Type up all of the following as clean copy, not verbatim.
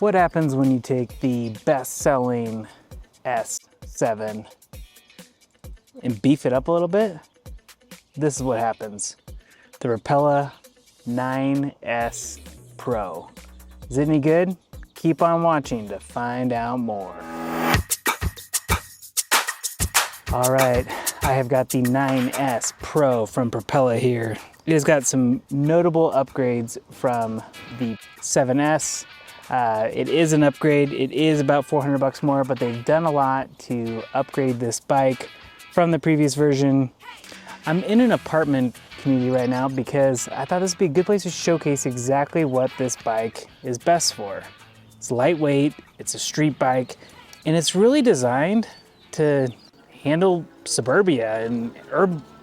What happens when you take the best-selling S7 and beef it up a little bit? This is what happens. The Propella 9S Pro. Is it any good? Keep on watching to find out more. All right, I have got the 9S Pro from Propella here. It has got some notable upgrades from the 7S. It is an upgrade. It is about 400 bucks more, but they've done a lot to upgrade this bike from the previous version. I'm in an apartment community right now because I thought this would be a good place to showcase exactly what this bike is best for. It's lightweight, it's a street bike, and it's really designed to handle suburbia and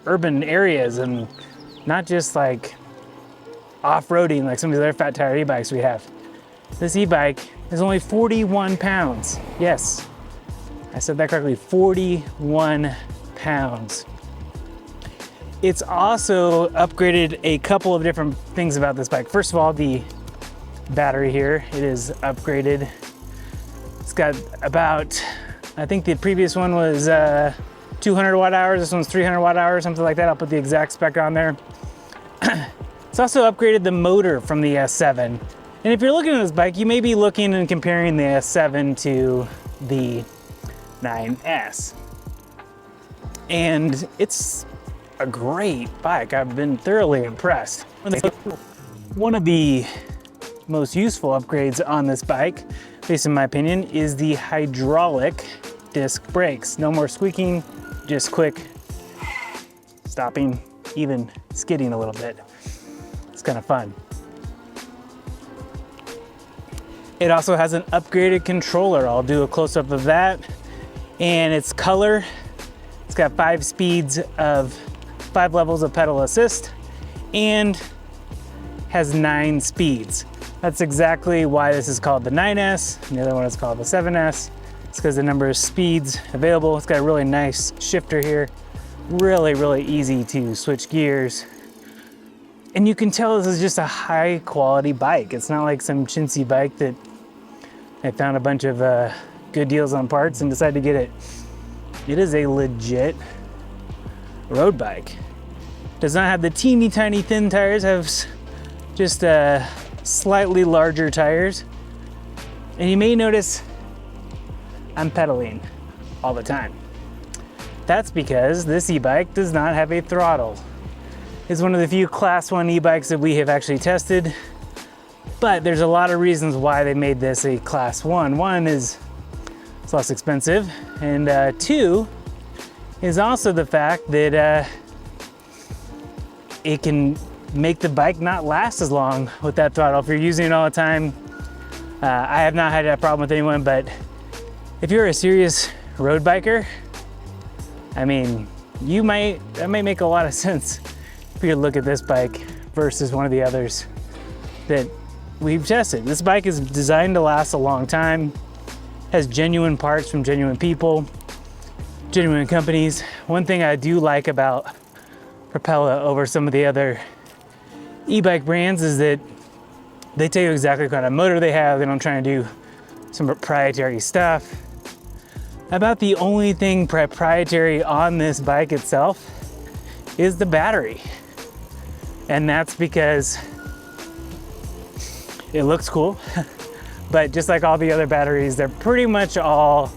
urban areas and not just like off-roading like some of the other fat tire e-bikes we have. This e-bike is only 41 pounds. Yes, I said that correctly, 41 pounds. It's also upgraded a couple of different things about this bike. First of all, the battery here, it is upgraded. It's got about, I think the previous one was 200 watt hours, this one's 300 watt hours, something like that. I'll put the exact spec on there. It's also upgraded the motor from the S7. And if you're looking at this bike, you may be looking and comparing the S7 to the 9S. And it's a great bike. I've been thoroughly impressed. One of the most useful upgrades on this bike, at least in my opinion, is the hydraulic disc brakes. No more squeaking, just quick stopping, even skidding a little bit. It's kind of fun. It also has an upgraded controller. I'll do a close-up of that. And its color, it's got 5 levels of pedal assist and has 9 speeds. That's exactly why this is called the 9S, and the other one is called the 7S. It's because the number of speeds available. It's got a really nice shifter here. Really easy to switch gears. And you can tell this is just a high quality bike. It's not like some chintzy bike that I found a bunch of good deals on parts and decided to get it. It is a legit road bike. Does not have the teeny tiny thin tires, has just slightly larger tires. And you may notice I'm pedaling all the time. That's because this e-bike does not have a throttle. It's one of the few class 1 e-bikes that we have actually tested, but there's a lot of reasons why they made this a class 1. One is it's less expensive, and 2 is also the fact that it can make the bike not last as long with that throttle. If you're using it all the time, I have not had that problem with anyone, but if you're a serious road biker, I mean, that may make a lot of sense if you look at this bike versus one of the others that we've tested. This bike is designed to last a long time, has genuine parts from genuine people, genuine companies. One thing I do like about Propella over some of the other e-bike brands is that they tell you exactly what kind of motor they have. They don't try and do some proprietary stuff. About the only thing proprietary on this bike itself is the battery. And that's because it looks cool, but just like all the other batteries, they're pretty much all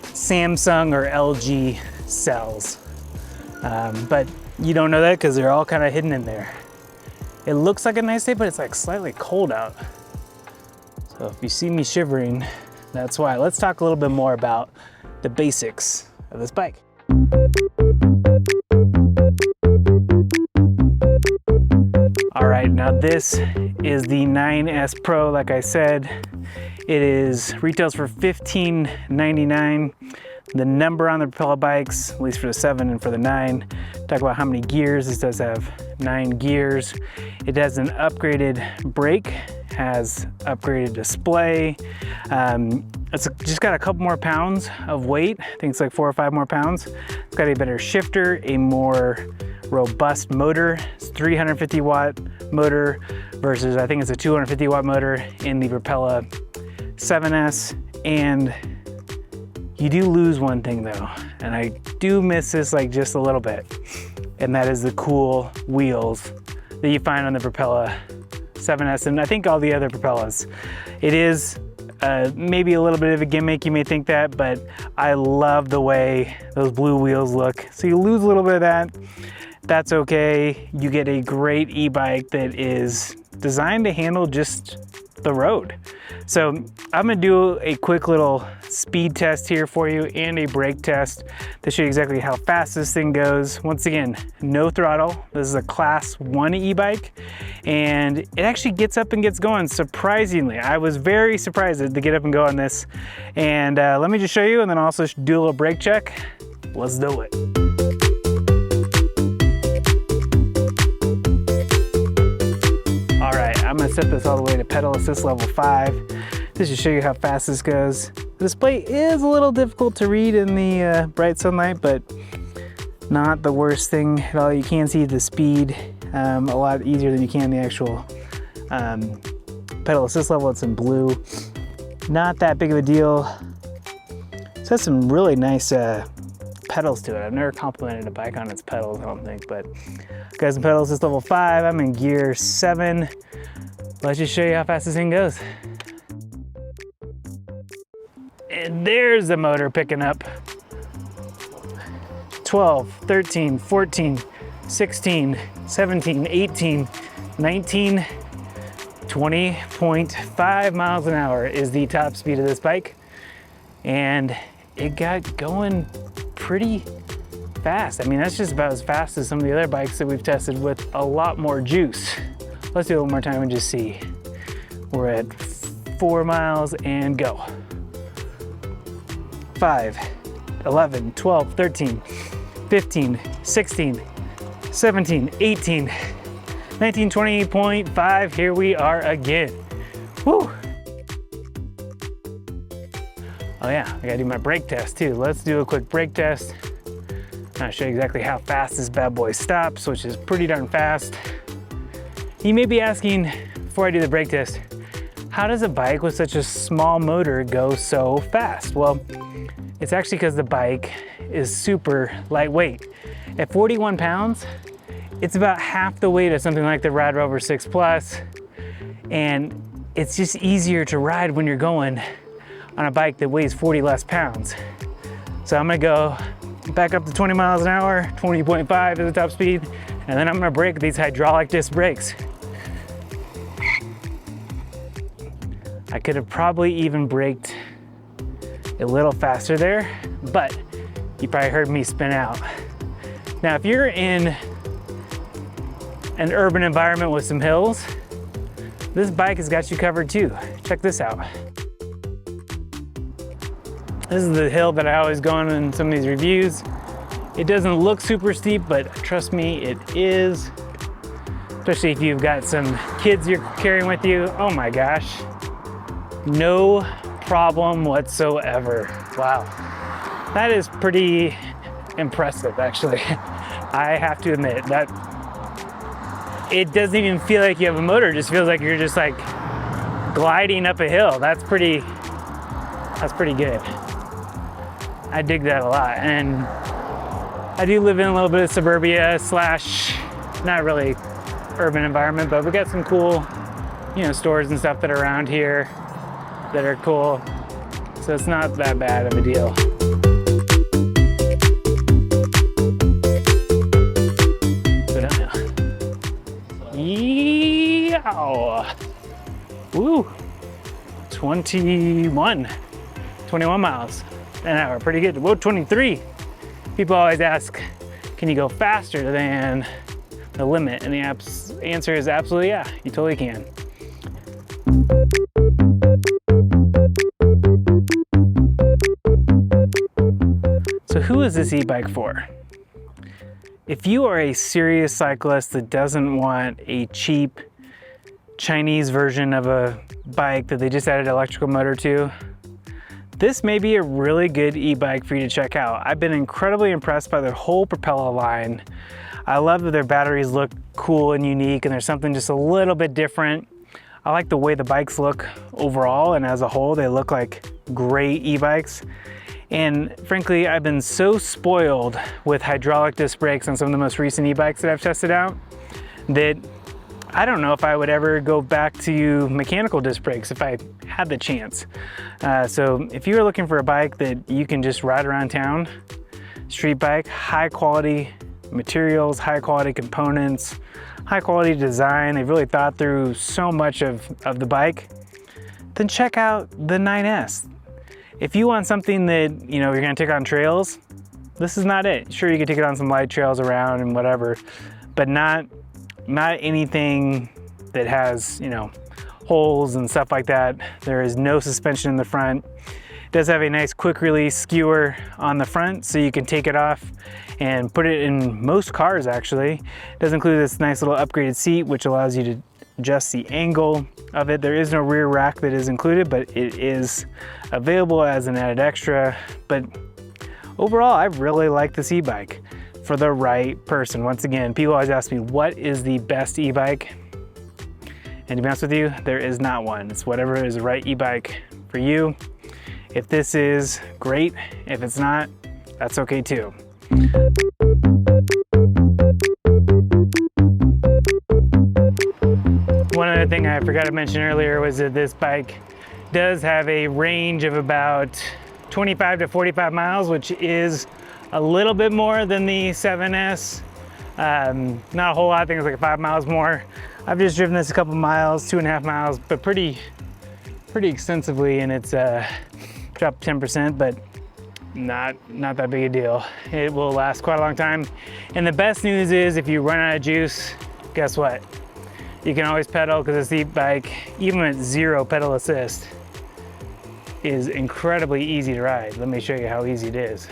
Samsung or LG cells. But you don't know that because they're all kind of hidden in there. It looks like a nice day, but it's like slightly cold out. So if you see me shivering, that's why. Let's talk a little bit more about the basics of this bike. All right, now this is the 9S Pro. Like I said, it retails for $15.99. The number on the Propella bikes, at least for the 7 and for the 9, talk about how many gears. This does have 9 gears. It has an upgraded brake, has upgraded display. It's just got a couple more pounds of weight. I think it's like 4 or 5 more pounds. It's got a better shifter, a more robust motor. It's 350 watt motor versus I think it's a 250 watt motor in the Propella 7S, and you do lose one thing though, and I do miss this like just a little bit, and that is the cool wheels that you find on the Propella 7S, and I think all the other Propellas. It is maybe a little bit of a gimmick, you may think that, but I love the way those blue wheels look. So you lose a little bit of that, that's okay. You get a great e-bike that is designed to handle just the road. So I'm gonna do a quick little speed test here for you and a brake test to show you exactly how fast this thing goes. Once again, no throttle. This is a class 1 e-bike, and it actually gets up and gets going surprisingly. I was very surprised to get up and go on this. And let me just show you, and then also do a little brake check. Let's do it. All right, I'm gonna set this all the way to pedal assist level 5. This should show you how fast this goes. The display is a little difficult to read in the bright sunlight, but not the worst thing at all. You can see the speed a lot easier than you can the actual pedal assist level. It's in blue. Not that big of a deal. It has some really nice pedals to it. I've never complimented a bike on its pedals, I don't think, but guys, in pedal assist level 5, I'm in gear 7. Let's just show you how fast this thing goes. And there's the motor picking up. 12, 13, 14, 16, 17, 18, 19, 20.5 miles an hour is the top speed of this bike. And it got going pretty fast. I mean, that's just about as fast as some of the other bikes that we've tested with a lot more juice. Let's do it one more time and just see. We're at 4 miles and go. 5, 11, 12, 13, 15, 16, 17, 18, 19, 20.5. Here we are again. Woo! Oh yeah, I gotta do my brake test too. Let's do a quick brake test. I'll show you exactly how fast this bad boy stops, which is pretty darn fast. You may be asking, before I do the brake test, how does a bike with such a small motor go so fast? Well, it's actually because the bike is super lightweight. At 41 pounds, it's about half the weight of something like the Rad Rover 6 Plus, and it's just easier to ride when you're going on a bike that weighs 40 less pounds. So I'm gonna go back up to 20 miles an hour, 20.5 is the top speed, and then I'm gonna brake these hydraulic disc brakes. I could have probably even braked a little faster there, but you probably heard me spin out. Now, if you're in an urban environment with some hills, this bike has got you covered too. Check this out. This is the hill that I always go on in some of these reviews. It doesn't look super steep, but trust me, it is. Especially if you've got some kids you're carrying with you. Oh my gosh. No problem whatsoever. Wow. That is pretty impressive, actually. I have to admit that it doesn't even feel like you have a motor. It just feels like you're just like gliding up a hill. That's pretty good. I dig that a lot. And I do live in a little bit of suburbia slash not really urban environment, but we got some cool, stores and stuff that are around here that are cool. So it's not that bad of a deal. Yeah. Woo. 21 miles an hour, pretty good. Whoa, 23. People always ask, can you go faster than the limit? And the answer is absolutely yeah, you totally can. So who is this e-bike for? If you are a serious cyclist that doesn't want a cheap Chinese version of a bike that they just added an electrical motor to, this may be a really good e-bike for you to check out. I've been incredibly impressed by their whole Propella line. I love that their batteries look cool and unique, and there's something just a little bit different. I like the way the bikes look overall, and as a whole, they look like great e-bikes. And frankly, I've been so spoiled with hydraulic disc brakes on some of the most recent e-bikes that I've tested out that I don't know if I would ever go back to mechanical disc brakes if I had the chance. So if you're looking for a bike that you can just ride around town, street bike, high quality materials, high quality components, high quality design, they've really thought through so much of the bike, then check out the 9S. If you want something that, you know, you're gonna take on trails, this is not it. Sure, you can take it on some light trails around and whatever, but not anything that has, you know, holes and stuff like that. There is no suspension in the front. It does have a nice quick release skewer on the front, so you can take it off and put it in most cars actually. It does include this nice little upgraded seat, which allows you to adjust the angle of it. There is no rear rack that is included, but it is available as an added extra. But overall, I really like this e-bike for the right person. Once again, people always ask me, what is the best e-bike? And to be honest with you, there is not one. It's whatever is the right e-bike for you. If this is great, if it's not, that's okay too. One other thing I forgot to mention earlier was that this bike does have a range of about 25 to 45 miles, which is a little bit more than the 7S. Not a whole lot, I think it's like 5 miles more. I've just driven this a couple miles, 2.5 miles, but pretty extensively, and it's dropped 10%, but not that big a deal. It will last quite a long time. And the best news is if you run out of juice, guess what? You can always pedal, because this e-bike, even with 0 pedal assist, is incredibly easy to ride. Let me show you how easy it is.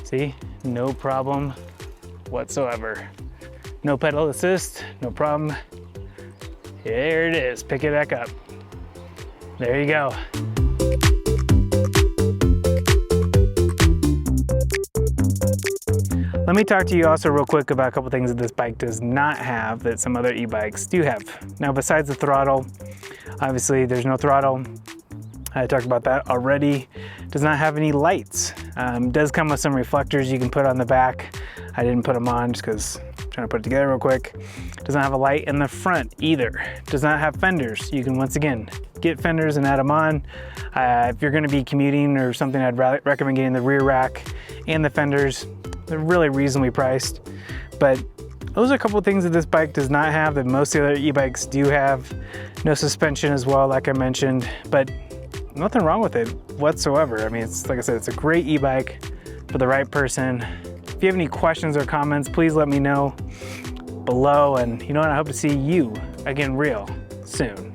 See, no problem whatsoever. No pedal assist, no problem. There it is, pick it back up. There you go. Let me talk to you also real quick about a couple things that this bike does not have that some other e-bikes do have. Now, besides the throttle, obviously there's no throttle. I talked about that already. Does not have any lights. Does come with some reflectors you can put on the back. I didn't put them on just because I'm trying to put it together real quick. Does not have a light in the front either. Does not have fenders. You can once again get fenders and add them on. If you're going to be commuting or something, I'd recommend getting the rear rack and the fenders. They're really reasonably priced, but those are a couple of things that this bike does not have that most of the other e-bikes do have. No suspension as well, like I mentioned, but nothing wrong with it whatsoever. I mean, it's like I said, it's a great e-bike for the right person. If you have any questions or comments, please let me know below. And you know what? I hope to see you again real soon.